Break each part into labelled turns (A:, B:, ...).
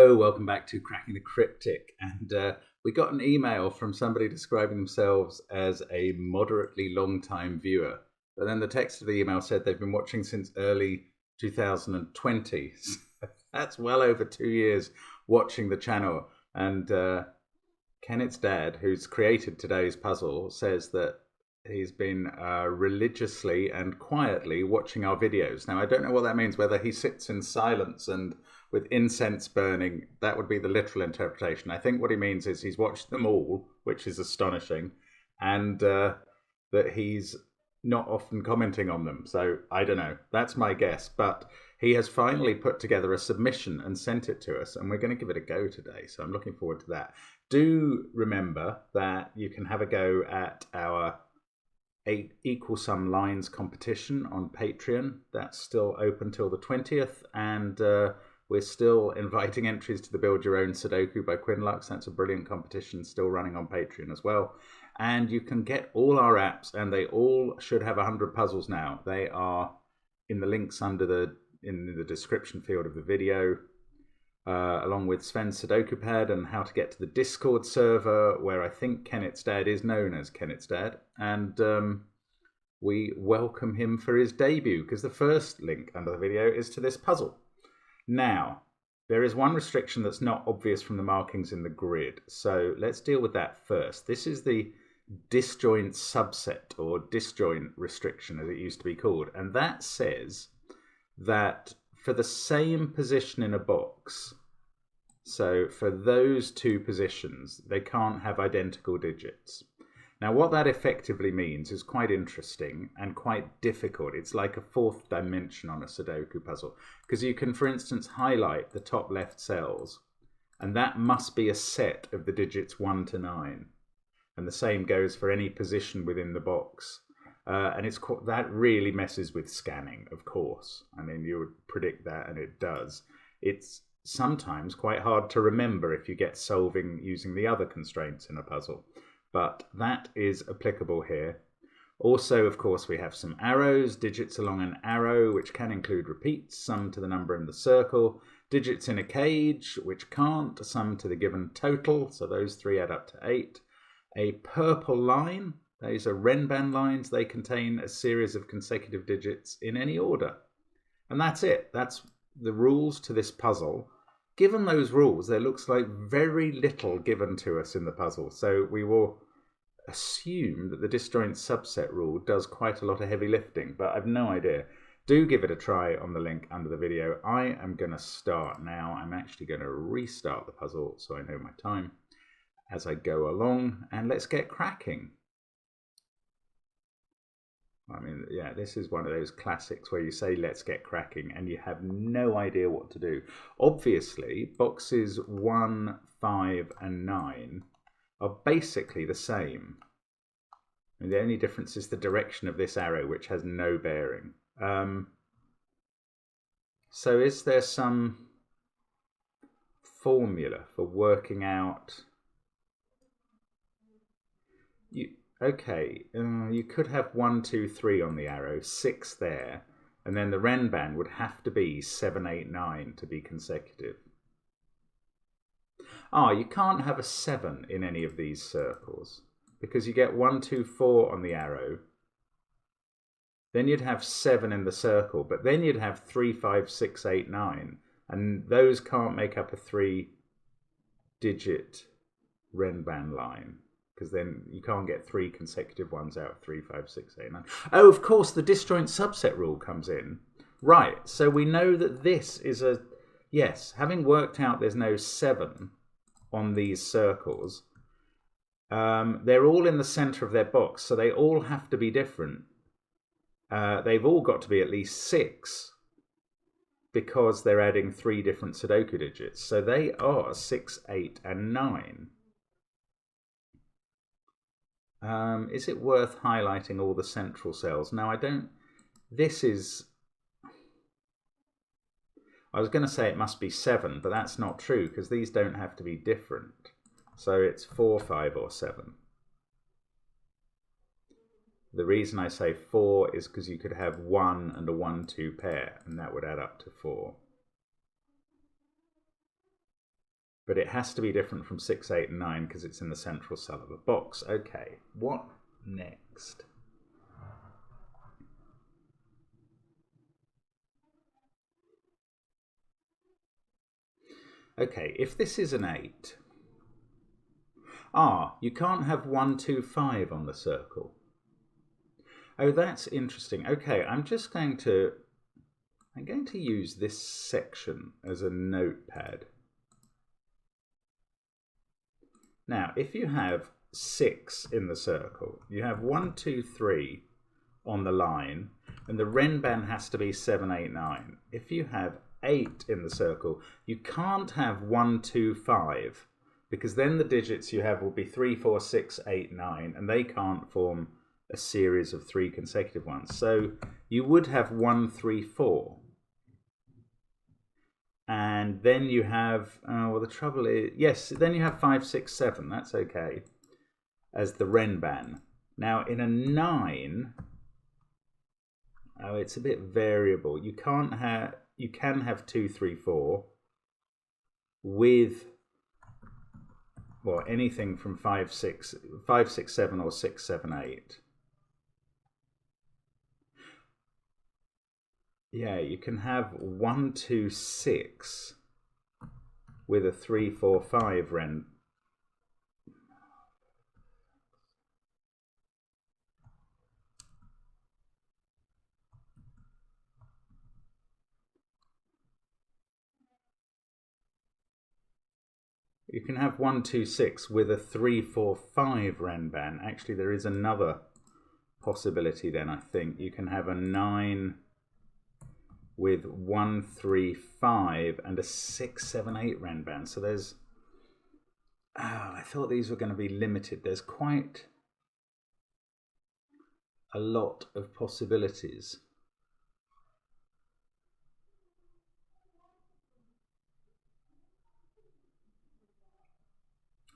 A: Hello, welcome back to Cracking the Cryptic. And we got an email from somebody describing themselves as a moderately long-time viewer. But then the text of the email said they've been watching since early 2020. So that's well over 2 years watching the channel. And Kenneth's dad, who's created today's puzzle, says that he's been religiously and quietly watching our videos. Now, I don't know what that means, whether he sits in silence and with incense burning. That would be the literal interpretation. I think what he means is he's watched them all, which is astonishing, and that he's not often commenting on them. So I don't know. That's my guess. But he has finally put together a submission and sent it to us, and we're going to give it a go today. So I'm looking forward to that. Do remember that you can have a go at our equal sum lines competition on Patreon. That's still open till the 20th, and we're still inviting entries to the Build Your Own Sudoku by Quinlux. That's a brilliant competition still running on Patreon as well. And you can get all our apps, and they all should have 100 puzzles now. They are in the links in the description field of the video, along with Sven's SUDOKU PAD and how to get to the Discord server, where I think Kenneth's dad is known as Kenneth's dad. And we welcome him for his debut, because the first link under the video is to this puzzle. Now, there is one restriction that's not obvious from the markings in the grid, so let's deal with that first. This is the disjoint subset, or disjoint restriction as it used to be called, and that says that for the same position in a box, so for those two positions, they can't have identical digits. Now, what that effectively means is quite interesting and quite difficult. It's like a fourth dimension on a Sudoku puzzle, because you can, for instance, highlight the top left cells, and that must be a set of the digits 1 to 9. And the same goes for any position within the box. And that really messes with scanning, of course. I mean, you would predict that, and it does. It's sometimes quite hard to remember if you get solving using the other constraints in a puzzle. But that is applicable here. Also, of course, we have some arrows, digits along an arrow, which can include repeats, sum to the number in the circle, digits in a cage, which can't, sum to the given total, so those three add up to 8. A purple line, those are Renban lines, they contain a series of consecutive digits in any order. And that's it, that's the rules to this puzzle. Given those rules, there looks like very little given to us in the puzzle, so we will assume that the disjoint subset rule does quite a lot of heavy lifting, but I've no idea. Do give it a try on the link under the video. I am going to start now. I'm actually going to restart the puzzle so I know my time as I go along, and let's get cracking. I mean, yeah, this is one of those classics where you say, let's get cracking, and you have no idea what to do. Obviously, boxes 1, 5, and 9 are basically the same. And the only difference is the direction of this arrow, which has no bearing. So is there some formula for working out? Okay, you could have 1, 2, 3 on the arrow, 6 there, and then the Renban would have to be 7, 8, 9 to be consecutive. You can't have a 7 in any of these circles, because you get 1, 2, 4 on the arrow, then you'd have 7 in the circle, but then you'd have 3, 5, 6, 8, 9, and those can't make up a 3-digit Renban line, because then you can't get 3 consecutive ones out of 3, 5, 6, 8, 9. Oh, of course, the disjoint subset rule comes in. Right, so we know that this is a... Yes, having worked out there's no 7 on these circles, they're all in the center of their box, so they all have to be different. They've all got to be at least 6, because they're adding 3 different Sudoku digits. So they are 6, 8, and 9. Is it worth highlighting all the central cells? Now, I don't... This is... I was going to say it must be 7, but that's not true, because these don't have to be different. So it's 4, 5, or 7. The reason I say 4 is because you could have 1 and a 1, 2 pair, and that would add up to 4. but it has to be different from 6, 8, and 9 because it's in the central cell of a box. Okay, what next? Okay, if this is an 8, you can't have 1, 2, 5 on the circle. Oh, that's interesting. Okay, I'm going to use this section as a notepad. Now, if you have 6 in the circle, you have 1, 2, 3 on the line, and the renban has to be 7, 8, 9. If you have 8 in the circle, you can't have 1, 2, 5, because then the digits you have will be 3, 4, 6, 8, 9, and they can't form a series of 3 consecutive ones. So you would have 1, 3, 4. And then you have, well, the trouble is, yes, then you have 5, 6, 7. That's okay, as the renban. Now, in a 9, it's a bit variable. You can have 2, 3, 4 with, well, anything from 5, 6, 7 or 6, 7, 8. Yeah, you can have 1, 2, 6 with a 3, 4, 5 ren. You can have 1, 2, 6 with a 3, 4, 5 renban. Actually, there is another possibility then, I think. You can have a 9 with 1, 3, 5 and a 6, 7, 8 renban. So there's, I thought these were going to be limited. There's quite a lot of possibilities.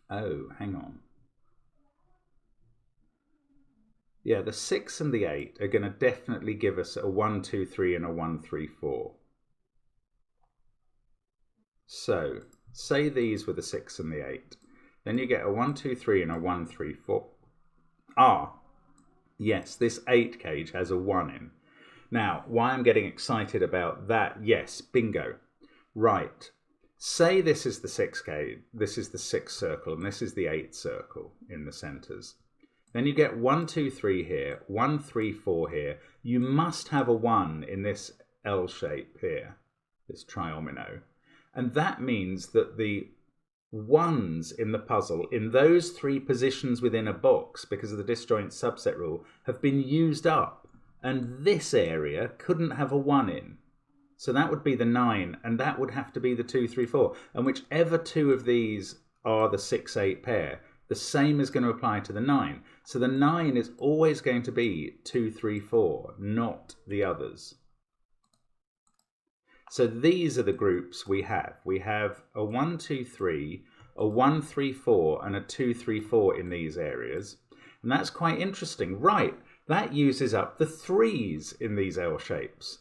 A: Oh, hang on. Yeah, the 6 and the 8 are going to definitely give us a 1, 2, 3 and a 1, 3, 4. So, say these were the 6 and the 8. Then you get a 1, 2, 3 and a 1, 3, 4. Yes, this 8 cage has a 1 in. Now, why I'm getting excited about that, yes, bingo. Right. Say this is the 6 cage, this is the 6 circle, and this is the 8 circle in the centers. Then you get 1, 2, 3 here, 1, 3, 4 here. You must have a 1 in this L shape here, this triomino. And that means that the 1s in the puzzle, in those 3 positions within a box, because of the disjoint subset rule, have been used up. And this area couldn't have a 1 in. So that would be the 9, and that would have to be the 2, 3, 4. And whichever 2 of these are the 6, 8 pair, the same is going to apply to the 9. So the 9 is always going to be 2, 3, 4, not the others. So these are the groups we have. We have a 1, 2, 3, a 1, 3, 4, and a 2, 3, 4 in these areas. And that's quite interesting. Right, that uses up the 3s in these L shapes.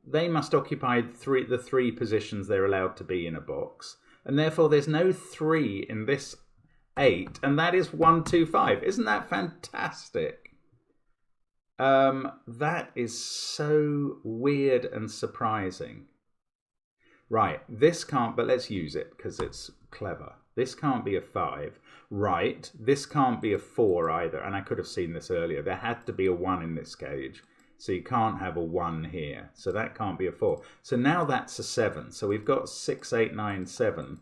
A: They must occupy the 3 positions they're allowed to be in a box. And therefore there's no 3 in this 8, and that is 1, 2, 5. Isn't that fantastic? That is so weird and surprising. Right, this can't, but let's use it because it's clever. This can't be a 5. Right, this can't be a 4 either, and I could have seen this earlier. There had to be a 1 in this cage, so you can't have a 1 here. So that can't be a 4. So now that's a 7. So we've got 6, 8, 9, 7.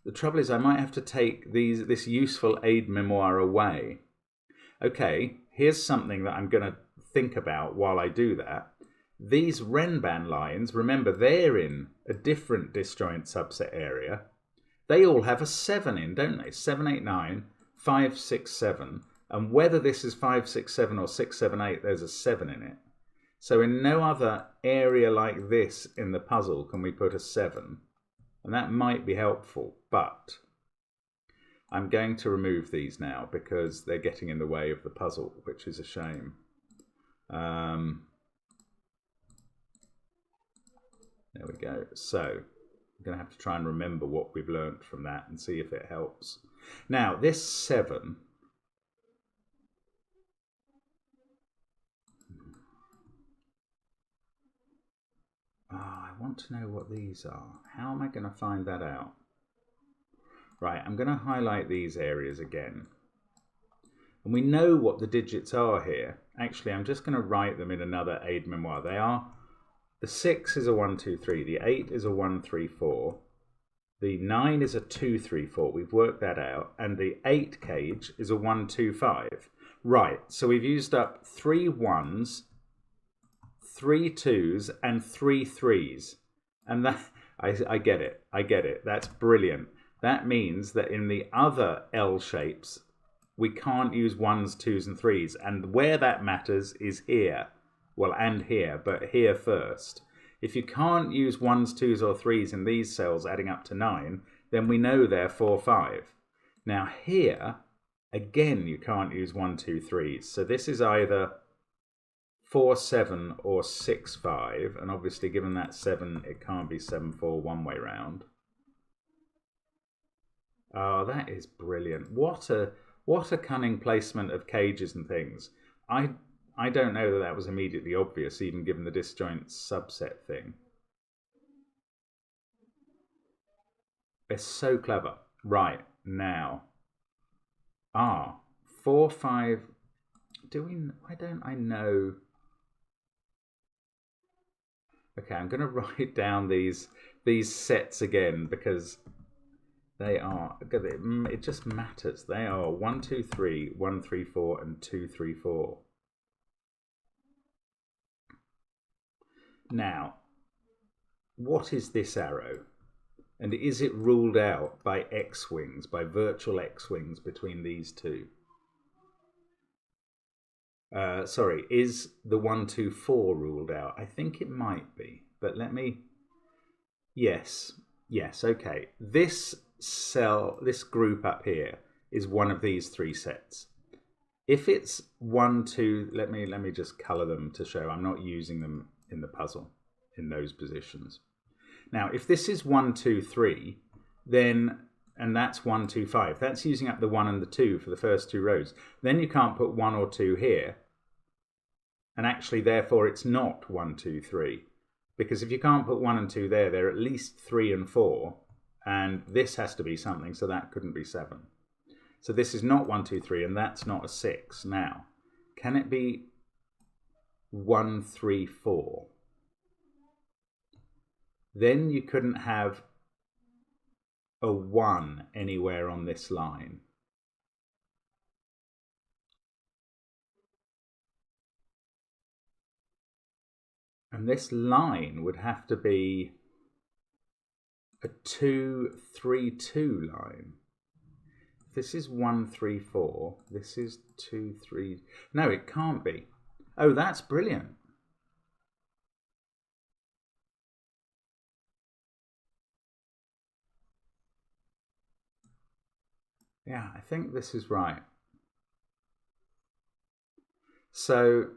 A: The trouble is I might have to take this useful aide-memoire away. Okay, here's something that I'm going to think about while I do that. These renban lines, remember, they're in a different disjoint subset area. They all have a 7 in, don't they? 7, 8, 9, 5, 6, 7. And whether this is 5, 6, 7 or 6, 7, 8, there's a 7 in it. So in no other area like this in the puzzle can we put a 7. And that might be helpful, but I'm going to remove these now because they're getting in the way of the puzzle, which is a shame. There we go. So going to have to try and remember what we've learnt from that and see if it helps. Now, this 7... I want to know what these are. How am I going to find that out? Right, I'm going to highlight these areas again. And we know what the digits are here. Actually, I'm just going to write them in another aide-memoire. They are, the 6 is a 1, 2, 3. The 8 is a 1, 3, 4. The 9 is a 2, 3, 4. We've worked that out. And the 8 cage is a 1, 2, 5. Right, so we've used up 3 1s, 3 2s, and 3 3s. And that, I get it. I get it. That's brilliant. That means that in the other L shapes, we can't use 1s, 2s, and 3s. And where that matters is here. Well, and here, but here first. If you can't use 1s, 2s, or 3s in these cells adding up to 9, then we know they're 4, 5. Now here, again, you can't use 1, 2, 3s. So this is either 4, 7 or 6, 5. And obviously, given that 7, it can't be 7, 4 one way round. Oh, that is brilliant. What a cunning placement of cages and things. I don't know that that was immediately obvious, even given the disjoint subset thing. It's so clever. Right, now. 4, 5. Why don't I know? Okay, I'm going to write down these sets again because they are, it just matters. They are 1, 2, 3, 1, 3, 4, and 2, 3, 4. Now, what is this arrow? And is it ruled out by X-wings, by virtual X-wings between these two? Sorry, is the 1, 2, 4 ruled out? I think it might be, but let me... Yes, okay. This cell, this group up here is one of these 3 sets. If it's 1, 2, let me just colour them to show I'm not using them in the puzzle in those positions. Now, if this is 1, 2, 3, then, and that's 1, 2, 5, that's using up the 1 and the 2 for the first 2 rows. Then you can't put 1 or 2 here. And actually, therefore, it's not 1, 2, 3. Because if you can't put 1 and 2 there, they're at least 3 and 4. And this has to be something, so that couldn't be 7. So this is not 1, 2, 3, and that's not a 6. Now, can it be 1, 3, 4? Then you couldn't have a 1 anywhere on this line. And this line would have to be a 2, 3, 2 line. This is 1, 3, 4. This is 2, 3. No, it can't be. Oh, that's brilliant. Yeah, I think this is right. So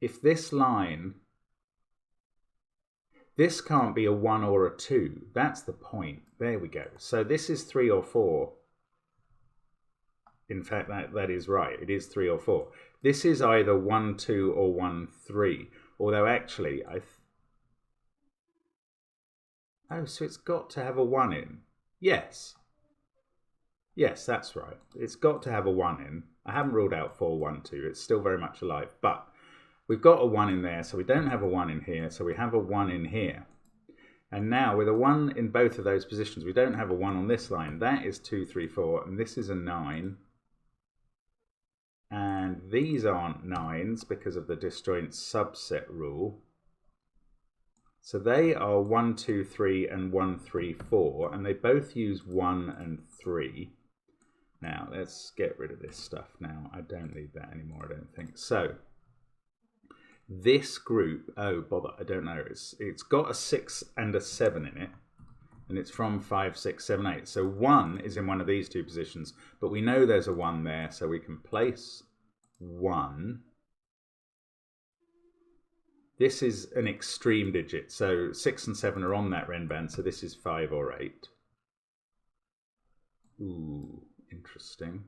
A: if this line, this can't be a 1 or a 2. That's the point. There we go. So this is 3 or 4. In fact, that is right. It is 3 or 4. This is either 1, 2 or 1, 3. Although actually, oh, so it's got to have a 1 in. Yes. Yes, that's right. It's got to have a 1 in. I haven't ruled out 4, 1, 2. It's still very much alive. But we've got a 1 in there, so we don't have a 1 in here. So we have a 1 in here. And now with a 1 in both of those positions, we don't have a 1 on this line. That is 2, 3, 4. And this is a 9. And these aren't 9s because of the disjoint subset rule. So they are 1, 2, 3, and 1, 3, 4. And they both use 1 and 3. Now, let's get rid of this stuff now. I don't need that anymore, I don't think. So, this group, oh, bother, I don't know. It's got a 6 and a 7 in it. And it's from 5, 6, 7, 8. So 1 is in one of these two positions. But we know there's a 1 there, so we can place 1 This is an extreme digit, so 6 and 7 are on that Renban, so this is 5 or 8. Ooh, interesting.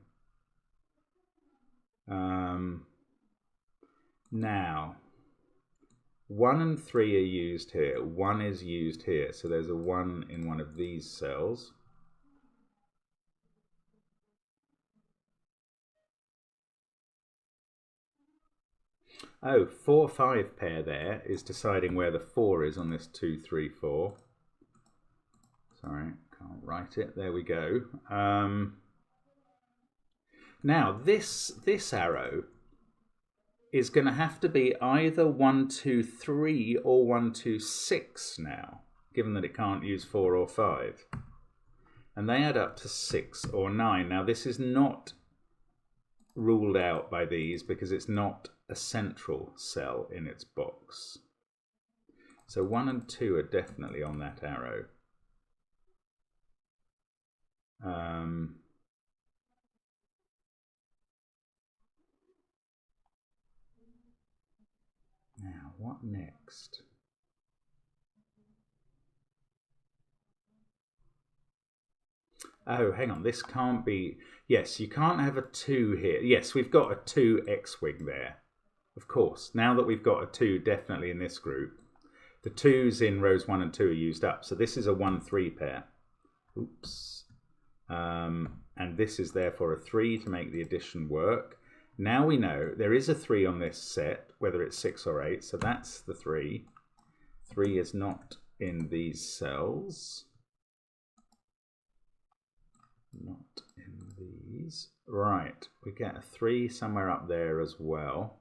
A: Now, 1 and 3 are used here. 1 is used here, so there's a 1 in one of these cells. Oh, 4-5 pair there is deciding where the 4 is on this 2, 3, 4. Sorry, can't write it. There we go. Now, this arrow is going to have to be either 1, 2, 3 or 1, 2, 6 now, given that it can't use 4 or 5. And they add up to 6 or 9. Now, this is not ruled out by these because it's not a central cell in its box. So 1 and 2 are definitely on that arrow. Now, what next? Oh, hang on, this can't be... Yes, you can't have a 2 here. Yes, we've got a 2 X-wing there. Of course, now that we've got a 2 definitely in this group, the 2s in rows 1 and 2 are used up. So this is a 1-3 pair. Oops. And this is therefore a 3 to make the addition work. Now we know there is a 3 on this set, whether it's 6 or 8, so that's the 3. 3 is not in these cells. Not in these. Right, we get a 3 somewhere up there as well.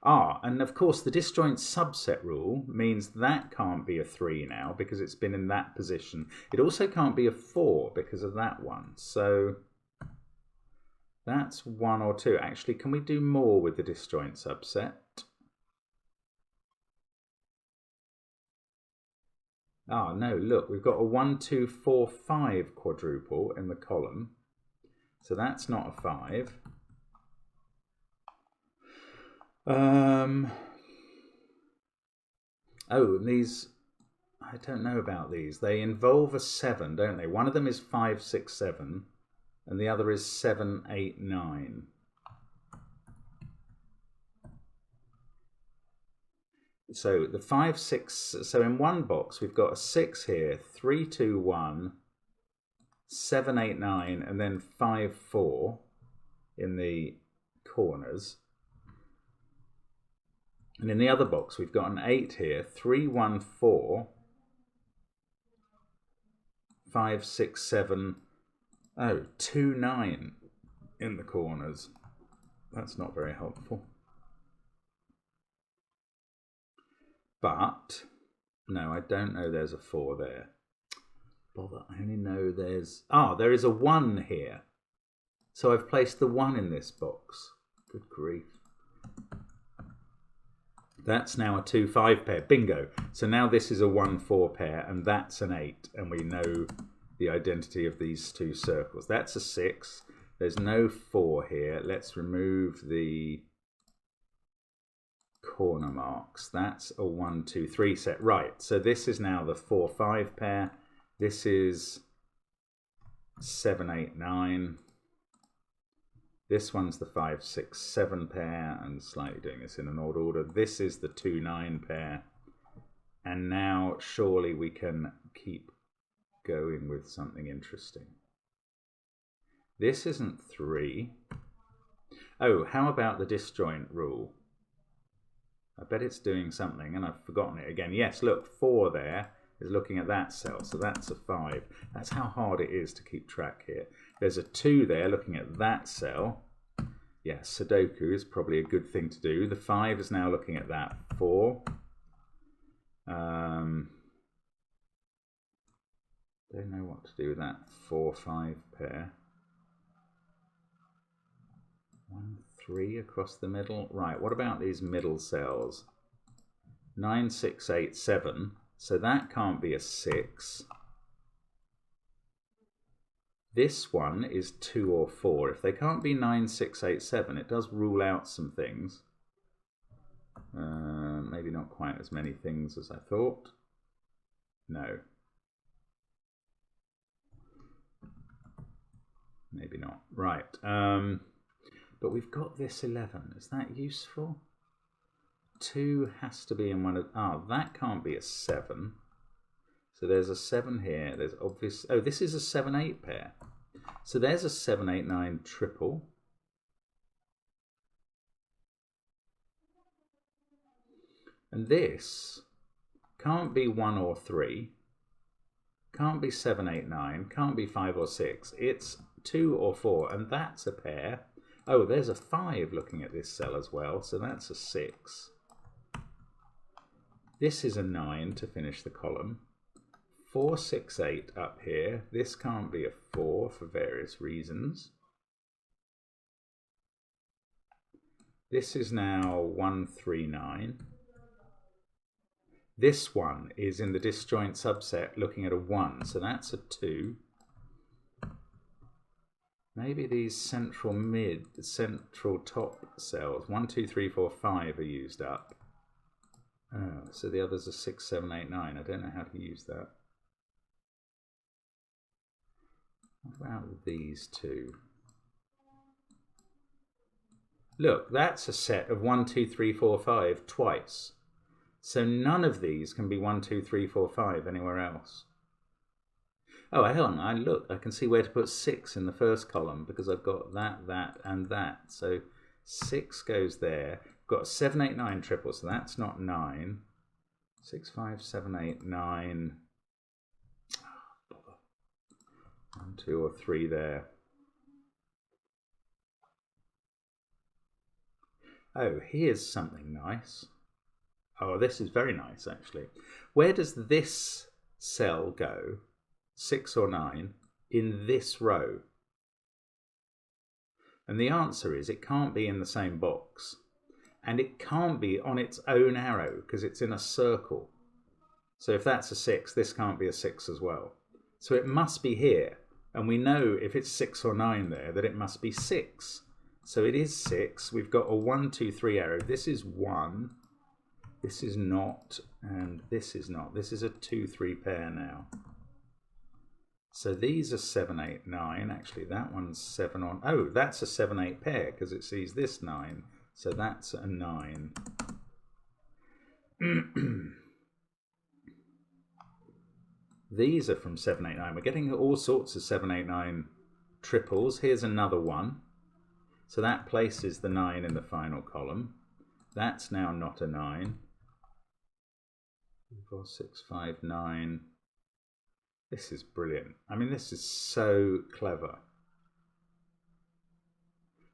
A: Ah, and of course the disjoint subset rule means that can't be a 3 now because it's been in that position. It also can't be a 4 because of that one. So that's 1 or 2. Actually, can we do more with the disjoint subset? Ah, no, look, we've got a 1, 2, 4, 5 quadruple in the column. So that's not a 5. Oh, and these, I don't know about these. They involve a 7, don't they? One of them is 5, 6, 7, and the other is 7, 8, 9. So the 5, 6, so in one box we've got a 6 here, 3, 2, 1, 7, 8, 9, and then 5, 4 in the corners. And in the other box, we've got an 8 here, 3, 1, 4, 5, 6, 7, 2, 9 in the corners. That's not very helpful. But, no, I don't know there's a 4 there. Bother, I only know there's... Ah, there is a 1 here. So I've placed the 1 in this box. Good grief. That's now a 2-5 pair. Bingo. So now this is a 1-4 pair, and that's an 8. And we know the identity of these two circles. That's a 6. There's no 4 here. Let's remove the corner marks. That's a 1, 2, 3 set. Right. So this is now the 4-5 pair. This is 7, 8, 9. This one's the 5, 6, 7 pair, and slightly doing this in an odd order. This is the 2, 9 pair. And now surely we can keep going with something interesting. This isn't 3. Oh, how about the disjoint rule? I bet it's doing something, and I've forgotten it again. Yes, look, 4 there is looking at that cell, so that's a 5. That's how hard it is to keep track here. There's a 2 there looking at that cell. Yeah, Sudoku is probably a good thing to do. The 5 is now looking at that 4. Don't know what to do with that 4-5 pair. 1, 3 across the middle. Right, what about these middle cells? 9, 6, 8, 7. So that can't be a 6. This one is 2 or 4. If they can't be 9, 6, 8, 7, it does rule out some things. maybe not quite as many things as I thought. No. Maybe not. Right. But we've got this 11. Is that useful? 2 has to be in one of... that can't be a 7. So there's a 7 here. There's obvious... Oh, this is a 7-8 pair. So there's a 7-8-9 triple. And this can't be 1 or 3. Can't be 7, 8, 9. Can't be 5 or 6. It's 2 or 4. And that's a pair. Oh, there's a 5 looking at this cell as well. So that's a 6. This is a 9 to finish the column. 4, 6, 8 up here. This can't be a 4 for various reasons. This is now 1, 3, 9. This one is in the disjoint subset looking at a 1, so that's a 2. Maybe these central top cells, 1, 2, 3, 4, 5 are used up. Oh, so the others are 6, 7, 8, 9. I don't know how to use that. What about these two? Look, that's a set of 1, 2, 3, 4, 5 twice. So none of these can be 1, 2, 3, 4, 5 anywhere else. Oh, hang on, look, I can see where to put 6 in the first column because I've got that, that, and that. So 6 goes there. I've got 7, 8, 9 triple, so that's not 9. 6, 5, 7, 8, 9. Oh, bother. 1, 2, or 3 there. Oh, here's something nice. Oh, this is very nice, actually. Where does this cell go, 6 or 9, in this row? And the answer is it can't be in the same box. And it can't be on its own arrow, because it's in a circle. So if that's a 6, this can't be a 6 as well. So it must be here. And we know if it's 6 or 9 there, that it must be 6. So it is 6. We've got a 1, 2, 3 arrow. This is 1. This is not, and this is not. This is a 2, 3 pair now. So these are 7, 8, 9. Actually, that one's 7 on. Oh, that's a 7, 8 pair because it sees this 9. So that's a 9. These are from 7, 8, 9. We're getting all sorts of 7, 8, 9 triples. Here's another one. So that places the 9 in the final column. That's now not a 9. 4, 6, 5, 9. This is brilliant. I mean, this is so clever.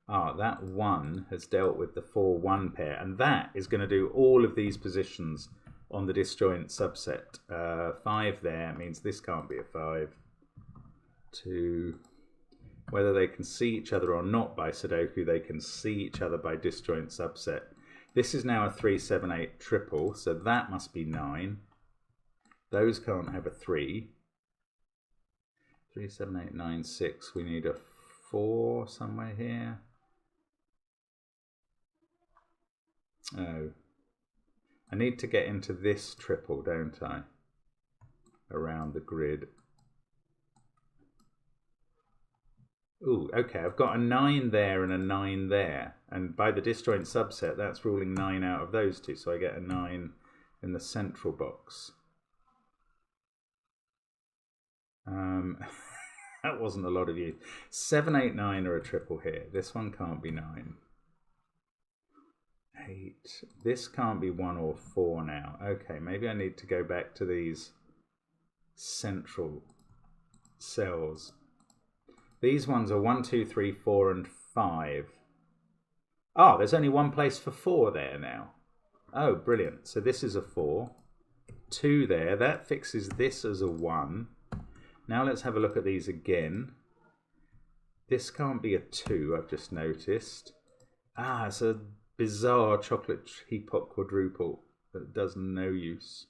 A: That 1 has dealt with the 4, 1 pair, and that is going to do all of these positions on the disjoint subset. 5 there means this can't be a 5. 2. Whether they can see each other or not by Sudoku, they can see each other by disjoint subset. This is now a 3, 7, 8 triple, so that must be 9. Those can't have a 3. 3, 7, 8, 9, 6. We need a 4 somewhere here. Oh. I need to get into this triple, don't I? Around the grid. Ooh, okay, I've got a 9 there and a 9 there. And by the disjoint subset, that's ruling 9 out of those two. So I get a 9 in the central box. That wasn't a lot of use. 7, 8, 9 are a triple here. This one can't be 9. 8. This can't be 1 or 4 now. Okay, maybe I need to go back to these central cells. These ones are 1, 2, 3, 4, and 5. Oh, there's only one place for 4 there now. Oh, brilliant. So this is a 4. 2 there. That fixes this as a 1. Now let's have a look at these again. This can't be a 2, I've just noticed. It's a bizarre chocolate teapot quadruple that does no use.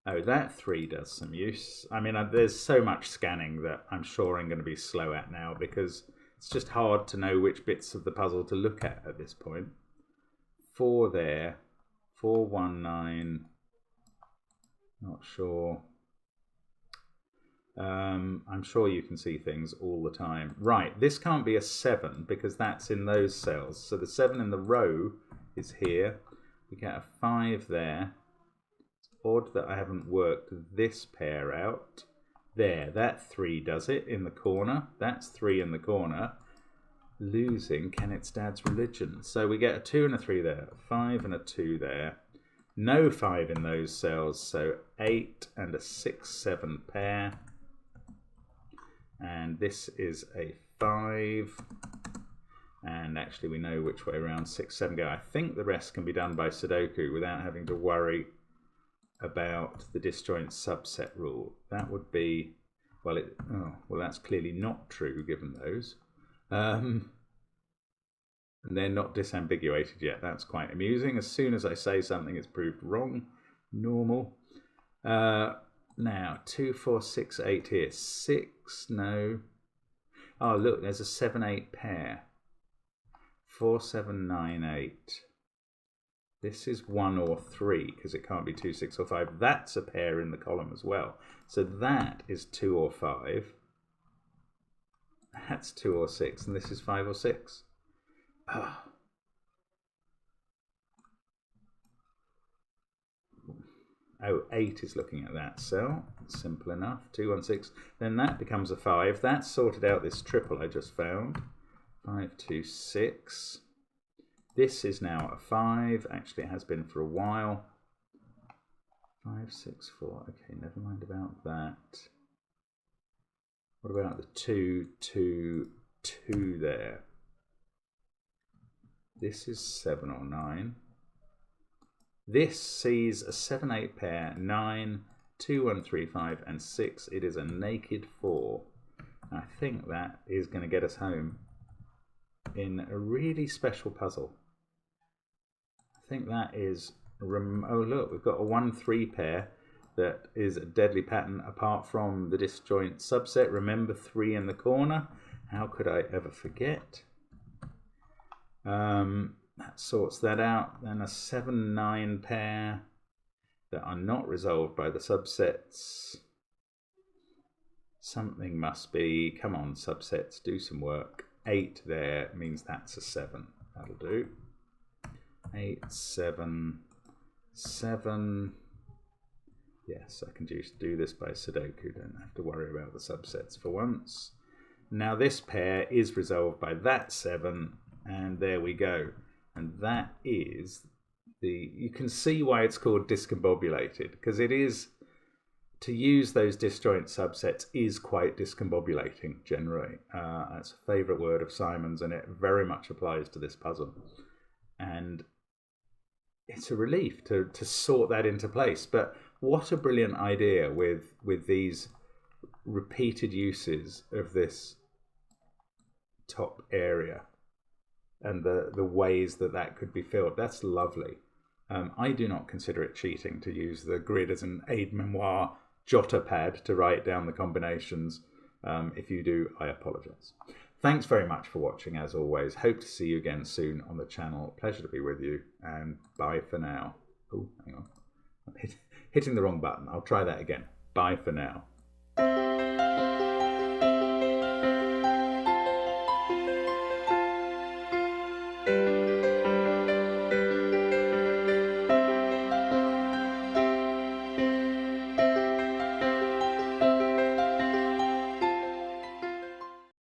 A: Oh, that 3 does some use. I mean, there's so much scanning that I'm sure I'm going to be slow at now because it's just hard to know which bits of the puzzle to look at this point. 4 there, 419. Not sure. I'm sure you can see things all the time. Right, this can't be a 7 because that's in those cells. So the 7 in the row is here. We get a 5 there. It's odd that I haven't worked this pair out. There, that 3 does it in the corner. That's 3 in the corner. Losing Kenneth's dad's religion. So we get a 2 and a 3 there, a 5 and a 2 there. No 5 in those cells, so 8 and a 6, 7 pair. And this is a 5. And actually we know which way around 6, 7 go. I think the rest can be done by Sudoku without having to worry about the disjoint subset rule. That would be, well, well, that's clearly not true given those. And they're not disambiguated yet. That's quite amusing. As soon as I say something, it's proved wrong. Normal. Now, 2, 4, 6, 8 here. 6, no. Oh, look, there's a 7, 8 pair. 4, 7, 9, 8. This is 1 or 3, because it can't be 2, 6, or 5. That's a pair in the column as well. So that is 2 or 5. That's 2 or 6, and this is 5 or 6. Oh. Oh, 8 is looking at that cell. Simple enough. 2, 1, 6. Then that becomes a 5. That's sorted out this triple I just found. 5, 2, 6. This is now a 5. Actually, it has been for a while. 5, 6, 4. Okay, never mind about that. What about the 2, 2, 2 there? This is 7 or 9. This sees a 7, 8 pair, 9, 2, 1, 3, 5, and 6. It is a naked 4. I think that is going to get us home in a really special puzzle. I think that is, oh look, we've got a 1, 3 pair that is a deadly pattern apart from the disjoint subset. Remember 3 in the corner. How could I ever forget? That sorts that out. Then a 7, 9 pair that are not resolved by the subsets. Something must be, come on subsets, do some work. 8 there means that's a 7. That'll do. 8, 7, 7. Yes, I can just do this by Sudoku. Don't have to worry about the subsets for once. Now this pair is resolved by that 7, and there we go. And that is the, you can see why it's called discombobulated, because it is, to use those disjoint subsets is quite discombobulating generally. That's a favourite word of Simon's, and it very much applies to this puzzle. And it's a relief to sort that into place. But what a brilliant idea with these repeated uses of this top area and the ways that could be filled. That's lovely. I do not consider it cheating to use the grid as an aide-memoire jotter pad to write down the combinations. If you do, I apologise. Thanks very much for watching, as always. Hope to see you again soon on the channel. Pleasure to be with you, and bye for now. Oh, hang on. I'm hitting the wrong button. I'll try that again. Bye for now.